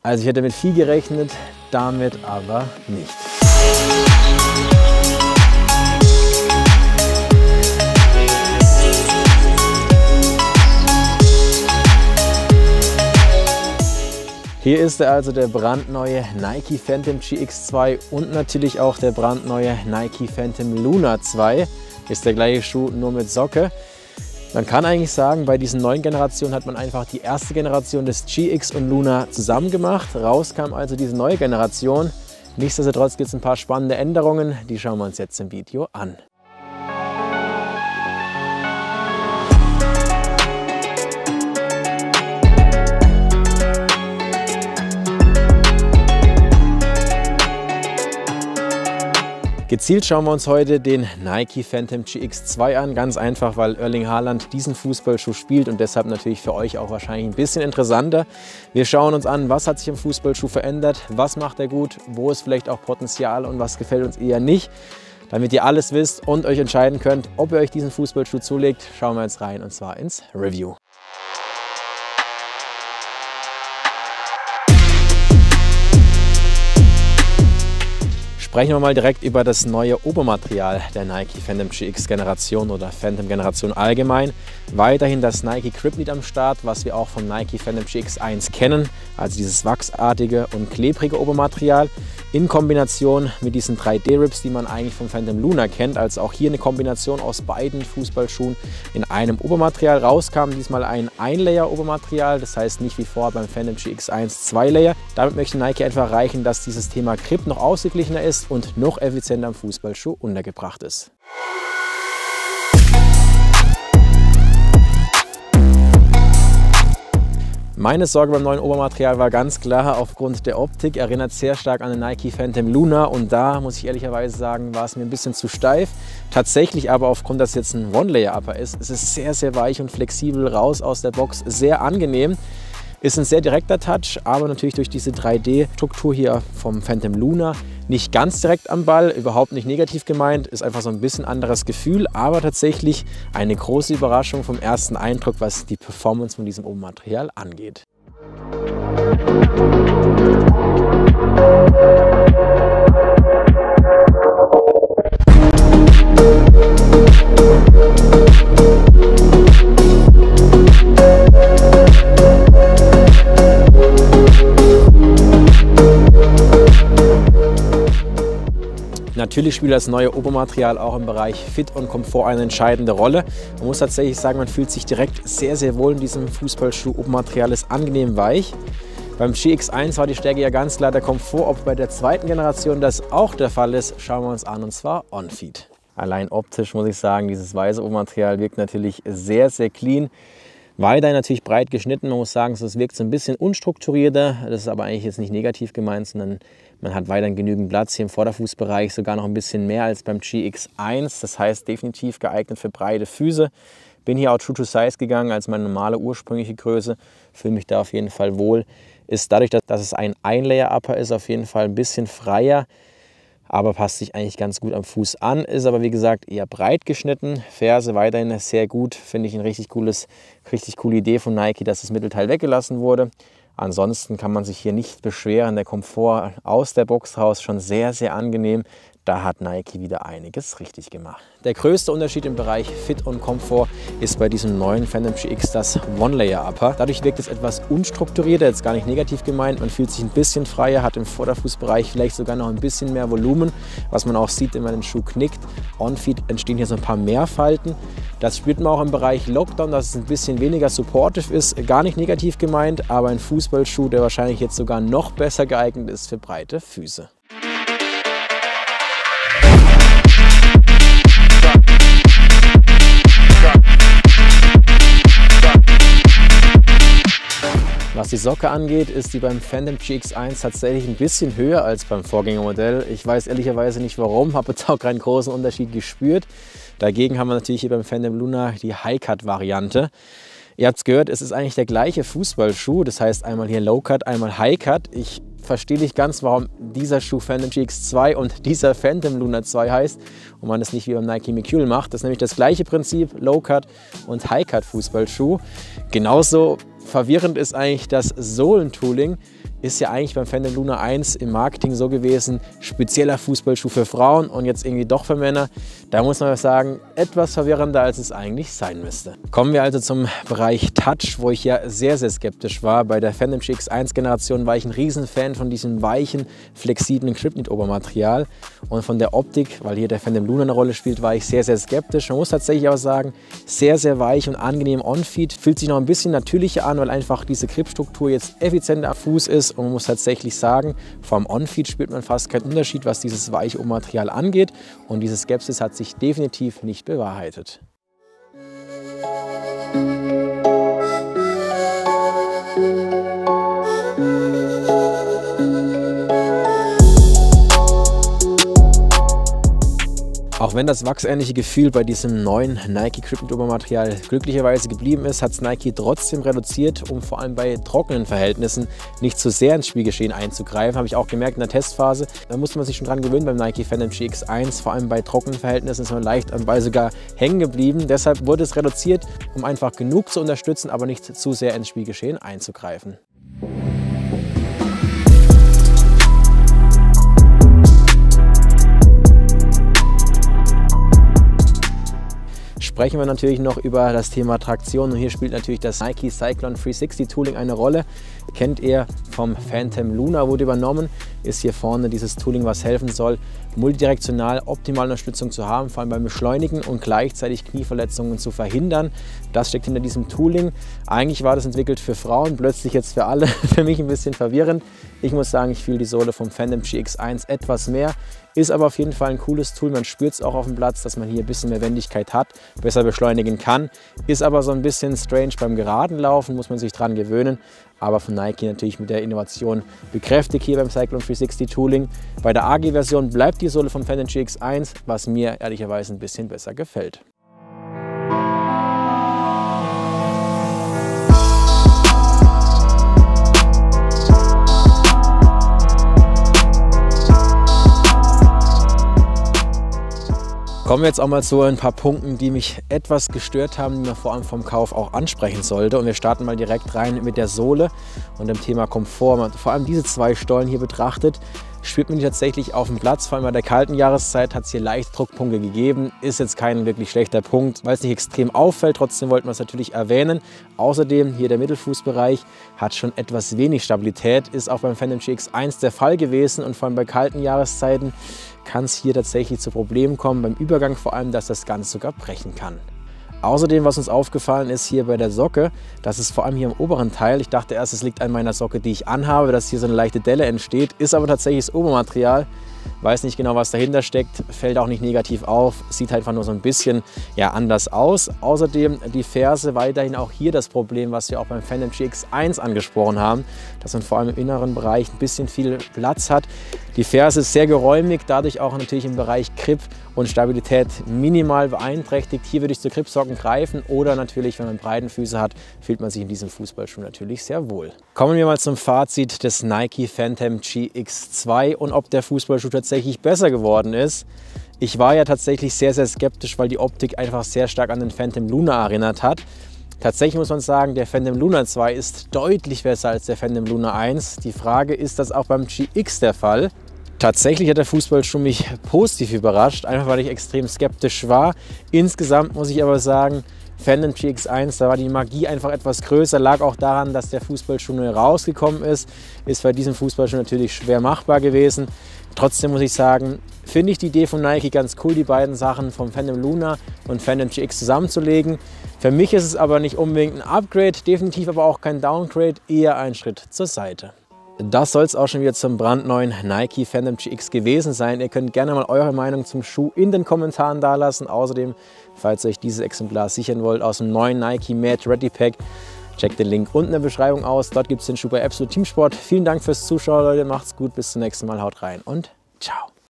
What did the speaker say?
Also ich hätte mit viel gerechnet, damit aber nicht. Hier ist er also, der brandneue Nike Phantom GX2 und natürlich auch der brandneue Nike Phantom Luna 2. Ist der gleiche Schuh, nur mit Socke. Man kann eigentlich sagen, bei diesen neuen Generationen hat man einfach die erste Generation des GX und Luna zusammen gemacht. Raus kam also diese neue Generation. Nichtsdestotrotz gibt es ein paar spannende Änderungen, die schauen wir uns jetzt im Video an. Gezielt schauen wir uns heute den Nike Phantom GX2 an. Ganz einfach, weil Erling Haaland diesen Fußballschuh spielt und deshalb natürlich für euch auch wahrscheinlich ein bisschen interessanter. Wir schauen uns an, was hat sich im Fußballschuh verändert, was macht er gut, wo ist vielleicht auch Potenzial und was gefällt uns eher nicht. Damit ihr alles wisst und euch entscheiden könnt, ob ihr euch diesen Fußballschuh zulegt, schauen wir jetzt rein und zwar ins Review. Sprechen wir mal direkt über das neue Obermaterial der Nike Phantom GX Generation oder Phantom Generation allgemein. Weiterhin das Nike Grip-Knit am Start, was wir auch vom Nike Phantom GX1 kennen, also dieses wachsartige und klebrige Obermaterial in Kombination mit diesen 3D-Rips, die man eigentlich vom Phantom Luna kennt. Also auch hier eine Kombination aus beiden Fußballschuhen in einem Obermaterial. Rauskam diesmal ein Ein-Layer-Obermaterial, das heißt nicht wie vorher beim Phantom GX1 2-Layer. Damit möchte Nike einfach erreichen, dass dieses Thema Grip noch ausgeglichener ist und noch effizienter am Fußballschuh untergebracht ist. Meine Sorge beim neuen Obermaterial war ganz klar aufgrund der Optik. Erinnert sehr stark an den Nike Phantom Luna und da muss ich ehrlicherweise sagen, war es mir ein bisschen zu steif. Tatsächlich aber aufgrund, dass es jetzt ein One-Layer-Upper ist, ist es sehr, sehr weich und flexibel raus aus der Box. Sehr angenehm. Ist ein sehr direkter Touch, aber natürlich durch diese 3D-Struktur hier vom Phantom Luna nicht ganz direkt am Ball, überhaupt nicht negativ gemeint, ist einfach so ein bisschen anderes Gefühl, aber tatsächlich eine große Überraschung vom ersten Eindruck, was die Performance von diesem Obermaterial angeht. Natürlich spielt das neue Obermaterial auch im Bereich Fit und Komfort eine entscheidende Rolle. Man muss tatsächlich sagen, man fühlt sich direkt sehr, sehr wohl in diesem Fußballschuh. Obermaterial ist angenehm weich. Beim GX1 war die Stärke ja ganz klar der Komfort. Ob bei der zweiten Generation das auch der Fall ist, schauen wir uns an, und zwar On-Feet. Allein optisch muss ich sagen, dieses weiße Obermaterial wirkt natürlich sehr, sehr clean. Weiterhin natürlich breit geschnitten. Man muss sagen, es wirkt so ein bisschen unstrukturierter. Das ist aber eigentlich jetzt nicht negativ gemeint, sondern man hat weiterhin genügend Platz hier im Vorderfußbereich, sogar noch ein bisschen mehr als beim GX1. Das heißt, definitiv geeignet für breite Füße. Bin hier auch true to size gegangen als meine normale ursprüngliche Größe. Fühle mich da auf jeden Fall wohl. Ist dadurch, dass es ein Ein-Layer-Upper ist, auf jeden Fall ein bisschen freier. Aber passt sich eigentlich ganz gut am Fuß an. Ist aber wie gesagt eher breit geschnitten. Ferse weiterhin sehr gut. Finde ich eine richtig coole Idee von Nike, dass das Mittelteil weggelassen wurde. Ansonsten kann man sich hier nicht beschweren. Der Komfort aus der Box raus schon sehr, sehr angenehm. Da hat Nike wieder einiges richtig gemacht. Der größte Unterschied im Bereich Fit und Komfort ist bei diesem neuen Phantom GX das One-Layer-Upper. Dadurch wirkt es etwas unstrukturierter, jetzt gar nicht negativ gemeint. Man fühlt sich ein bisschen freier, hat im Vorderfußbereich vielleicht sogar noch ein bisschen mehr Volumen, was man auch sieht, wenn man den Schuh knickt. On-Feet entstehen hier so ein paar mehr Falten. Das spürt man auch im Bereich Lockdown, dass es ein bisschen weniger supportive ist. Gar nicht negativ gemeint, aber ein Fußballschuh, der wahrscheinlich jetzt sogar noch besser geeignet ist für breite Füße. Was die Socke angeht, ist die beim Phantom GX1 tatsächlich ein bisschen höher als beim Vorgängermodell. Ich weiß ehrlicherweise nicht warum, habe jetzt auch keinen großen Unterschied gespürt. Dagegen haben wir natürlich hier beim Phantom Luna die High-Cut-Variante. Ihr habt es gehört, es ist eigentlich der gleiche Fußballschuh, das heißt einmal hier Low-Cut, einmal High-Cut. Ich verstehe nicht ganz, warum dieser Schuh Phantom GX2 und dieser Phantom Luna 2 heißt und man das nicht wie beim Nike Mercurial macht. Das ist nämlich das gleiche Prinzip, Low-Cut und High-Cut Fußballschuh. Genauso verwirrend ist eigentlich das Sohlentooling. ist ja eigentlich beim Phantom Luna 1 im Marketing so gewesen, spezieller Fußballschuh für Frauen und jetzt irgendwie doch für Männer. Da muss man sagen, etwas verwirrender, als es eigentlich sein müsste. Kommen wir also zum Bereich Touch, wo ich ja sehr, sehr skeptisch war. Bei der Phantom GX1 Generation war ich ein Riesenfan von diesem weichen, flexiblen Gripknit-Obermaterial und von der Optik, weil hier der Phantom Luna eine Rolle spielt, war ich sehr, sehr skeptisch. Man muss tatsächlich aber sagen, sehr, sehr weich und angenehm on-feet. Fühlt sich noch ein bisschen natürlicher an, weil einfach diese Gripstruktur jetzt effizienter am Fuß ist. Und man muss tatsächlich sagen, vom On-Feet spürt man fast keinen Unterschied, was dieses weiche Obermaterial angeht. Und diese Skepsis hat sich definitiv nicht bewahrheitet. Auch wenn das wachsähnliche Gefühl bei diesem neuen Nike Gripknit-Obermaterial glücklicherweise geblieben ist, hat es Nike trotzdem reduziert, um vor allem bei trockenen Verhältnissen nicht zu sehr ins Spielgeschehen einzugreifen. Habe ich auch gemerkt in der Testphase. Da musste man sich schon dran gewöhnen beim Nike Phantom GX1. Vor allem bei trockenen Verhältnissen ist man leicht am Ball sogar hängen geblieben. Deshalb wurde es reduziert, um einfach genug zu unterstützen, aber nicht zu sehr ins Spielgeschehen einzugreifen. Sprechen wir natürlich noch über das Thema Traktion und hier spielt natürlich das Nike Cyclone 360 Tooling eine Rolle. Kennt ihr vom Phantom Luna, wurde übernommen, ist hier vorne dieses Tooling, was helfen soll, multidirektional optimale Unterstützung zu haben, vor allem beim Beschleunigen und gleichzeitig Knieverletzungen zu verhindern. Das steckt hinter diesem Tooling. Eigentlich war das entwickelt für Frauen, plötzlich jetzt für alle. Für mich ein bisschen verwirrend. Ich muss sagen, ich fühle die Sohle vom Phantom GX1 etwas mehr. Ist aber auf jeden Fall ein cooles Tool. Man spürt es auch auf dem Platz, dass man hier ein bisschen mehr Wendigkeit hat, besser beschleunigen kann. Ist aber so ein bisschen strange beim geraden Laufen, muss man sich dran gewöhnen. Aber von Nike natürlich mit der Innovation bekräftigt hier beim Cyclone 360 Tooling. Bei der AG-Version bleibt die Sohle vom Phantom GX1, was mir ehrlicherweise ein bisschen besser gefällt. Kommen wir jetzt auch mal zu ein paar Punkten, die mich etwas gestört haben, die man vor allem vom Kauf auch ansprechen sollte. Und wir starten mal direkt rein mit der Sohle und dem Thema Komfort. Man, vor allem diese zwei Stollen hier betrachtet, spürt man die tatsächlich auf dem Platz. Vor allem bei der kalten Jahreszeit hat es hier leicht Druckpunkte gegeben. Ist jetzt kein wirklich schlechter Punkt, weil es nicht extrem auffällt. Trotzdem wollten wir es natürlich erwähnen. Außerdem hier der Mittelfußbereich hat schon etwas wenig Stabilität. Ist auch beim Phantom GX1 der Fall gewesen. Und vor allem bei kalten Jahreszeiten kann es hier tatsächlich zu Problemen kommen. Beim Übergang vor allem, dass das Ganze sogar brechen kann. Außerdem, was uns aufgefallen ist hier bei der Socke, das ist vor allem hier im oberen Teil. Ich dachte erst, es liegt an meiner Socke, die ich anhabe, dass hier so eine leichte Delle entsteht. Ist aber tatsächlich das Obermaterial. Weiß nicht genau, was dahinter steckt, fällt auch nicht negativ auf, sieht einfach nur so ein bisschen anders aus. Außerdem die Ferse, weiterhin auch hier das Problem, was wir auch beim Phantom GX1 angesprochen haben, dass man vor allem im inneren Bereich ein bisschen viel Platz hat. Die Ferse ist sehr geräumig, dadurch auch natürlich im Bereich Grip und Stabilität minimal beeinträchtigt. Hier würde ich zu Gripsocken greifen oder natürlich, wenn man breiten Füße hat, fühlt man sich in diesem Fußballschuh natürlich sehr wohl. Kommen wir mal zum Fazit des Nike Phantom GX2 und ob der Fußballschuh tatsächlich besser geworden ist. Ich war ja tatsächlich sehr, sehr skeptisch, weil die Optik einfach sehr stark an den Phantom Luna erinnert hat. Tatsächlich muss man sagen, der Phantom Luna 2 ist deutlich besser als der Phantom Luna 1. Die Frage, ist das auch beim GX der Fall? Tatsächlich hat der Fußballschuh mich positiv überrascht, einfach weil ich extrem skeptisch war. Insgesamt muss ich aber sagen, Phantom GX1, da war die Magie einfach etwas größer, lag auch daran, dass der Fußballschuh neu rausgekommen ist. Ist bei diesem Fußballschuh natürlich schwer machbar gewesen. Trotzdem muss ich sagen, finde ich die Idee von Nike ganz cool, die beiden Sachen vom Phantom Luna und Phantom GX zusammenzulegen. Für mich ist es aber nicht unbedingt ein Upgrade, definitiv aber auch kein Downgrade, eher ein Schritt zur Seite. Das soll es auch schon wieder zum brandneuen Nike Phantom GX gewesen sein. Ihr könnt gerne mal eure Meinung zum Schuh in den Kommentaren dalassen. Außerdem, falls ihr euch dieses Exemplar sichern wollt aus dem neuen Nike Match Ready Pack, checkt den Link unten in der Beschreibung aus. Dort gibt es den Schuh bei Absolut Teamsport. Vielen Dank fürs Zuschauen, Leute. Macht's gut, bis zum nächsten Mal. Haut rein und ciao.